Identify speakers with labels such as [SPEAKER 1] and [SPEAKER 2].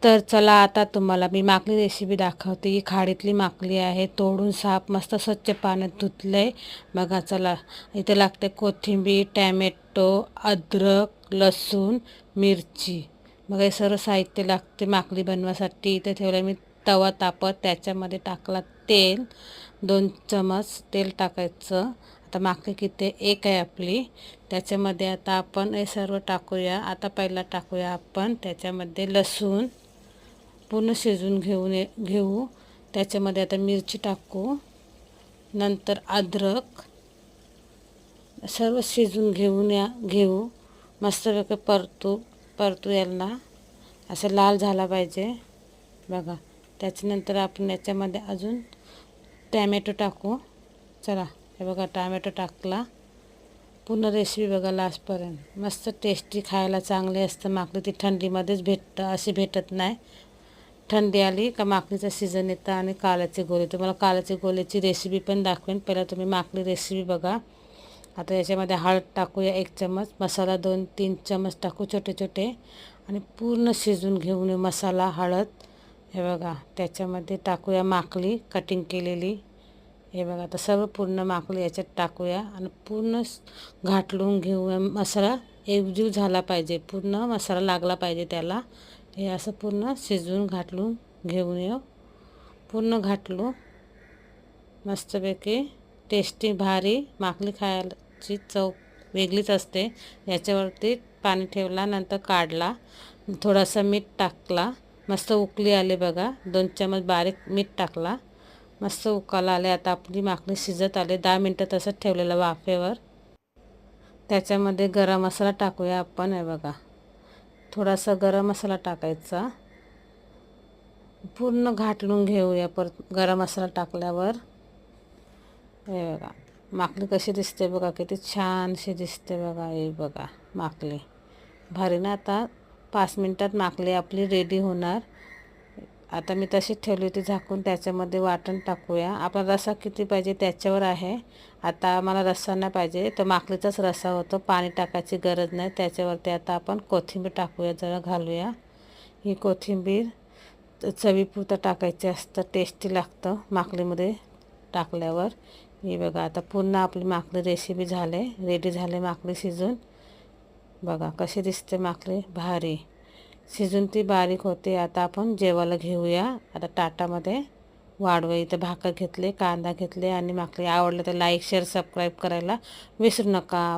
[SPEAKER 1] तर चला आता तुम्हाला मी माकली रेसिपी दाखवते. ही खाडीतली माकली आहे, तोडून साफ मस्त स्वच्छ पाण्यात धुतलंय. बघा चला, इथे लागते कोथिंबीर, टॅमॅटो, अद्रक, लसूण, मिरची. बघा हे सर्व साहित्य लागते माकली बनवासाठी. इथे ठेवलं मी तवा तापत, त्याच्यामध्ये टाकला तेल, 2 चमच तेल टाकायचं. आता माकली किती एक आहे आपली, त्याच्यामध्ये आता आपण हे सर्व टाकूया. आता पहिला टाकूया आपण त्याच्यामध्ये लसूण, पूर्ण शिजवून घेऊ. त्याच्यामध्ये आता मिरची टाकू, नंतर अद्रक, सर्व शिजवून घेऊ. मस्तपैकी परतू याला असं लाल झाला पाहिजे. बघा त्याच्यानंतर आपण याच्यामध्ये अजून टॅमॅटो टाकू. चला हे बघा टॅमॅटो टाकला. पूर्ण रेसिपी बघा लास्टपर्यंत. मस्त टेस्टी, खायला चांगले असतं माकली. ती थंडीमध्येच भेटतं, अशी भेटत नाही. थंडी आली का माकलीचं सीझन येतं. आणि काल्याचे गोळे, तुम्हाला काल्याचे गोळ्याची रेसिपी पण दाखवेन. पहिला तुम्ही माकली रेसिपी बघा. आता याच्यामध्ये हळद टाकूया 1 चमच, मसाला 2-3 चमच टाकू छोटे छोटे, आणि पूर्ण शिजवून घेऊन मसाला, हळद. हे बघा त्याच्यामध्ये टाकूया माकली कटिंग केलेली. हे बघा आता सर्व पूर्ण माकली याच्यात टाकूया आणि पूर्ण घाटलून घेऊया. मसाला एकजीव झाला पाहिजे, पूर्ण मसाला लागला पाहिजे त्याला. हे असं पूर्ण शिजवून घाटलून घेऊन येऊ. पूर्ण घाटलू मस्तपैकी. टेस्टी भारी माकली, खायची चव वेगळीच असते. याच्यावरती पाणी ठेवला, नंतर काढला, थोडासा मीठ टाकला. मस्त उकळी आले बघा. 2 चमच बारीक मीठ टाकला. मस्त उकळायला आले. आता आपली माकली शिजत आले. 10 मिनटं तसंच ठेवलेलं वाफेवर. त्याच्यामध्ये गरम मसाला टाकूया आपण. हे बघा थोडासा गरम मसाला टाकायचा. पूर्ण घाटलून घेऊया परत गरम मसाला टाकल्यावर. हे बघा माकली कशी दिसते बघा, किती छानशी दिसते बघा. हे बघा माकली भारी ना. आता 5 मिनटात माकली आपली रेडी होणार. आता मी तशीच ठेवली होती झाकून. त्याच्यामध्ये वाटण टाकूया. आपला रस्सा किती पाहिजे त्याच्यावर आहे. आता आम्हाला रस्सा नाही पाहिजे, तर माकलीचाच रस्सा होतो, पाणी टाकायची गरज नाही. त्याच्यावरती आता आपण कोथिंबीर टाकूया, जरा घालूया. ही कोथिंबीर चवीपुरतं टाकायची असतं, टेस्टी लागतं माकलीमध्ये टाकल्यावर. हे बघा आता पूर्ण आपली माकली रेसिपी रेडी झाले माकली शिजून. बघा कशी दिसते माकली, भारी शिजून ती बारीक होते. आता आपण जेवायला घेऊया. आता ताटामध्ये वाढवूया. इथं भाकर घेतले, कांदा घेतले, आणि माकली आवडलं तर लाईक, शेअर, सबस्क्राईब करायला विसरू नका.